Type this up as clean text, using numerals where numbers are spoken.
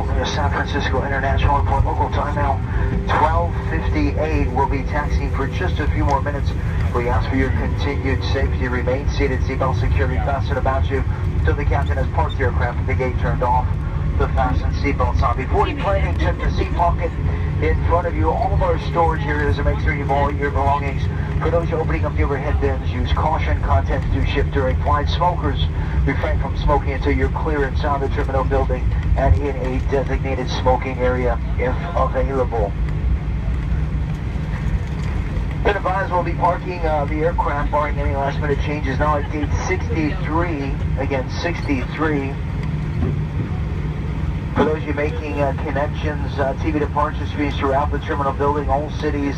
Welcome to San Francisco International Airport. Local time now 12:58. We'll be taxiing for just a few more minutes. We ask for your continued safety. Remain seated, seatbelt securely fastened about you till the captain has parked the aircraft and the gate turned off. The fasten seatbelts on. Before departing, check the seat pocket in front of you. All of our storage areas to make sure you have all your belongings. For those opening up the overhead bins, use caution. Contents do ship during flight. Smokers, refrain from smoking until you're clear inside the terminal building and in a designated smoking area if available. Been advised we'll be parking the aircraft, barring any last minute changes, now at gate 63. Again, 63. For those of you making connections, TV departure screens throughout the terminal building, all cities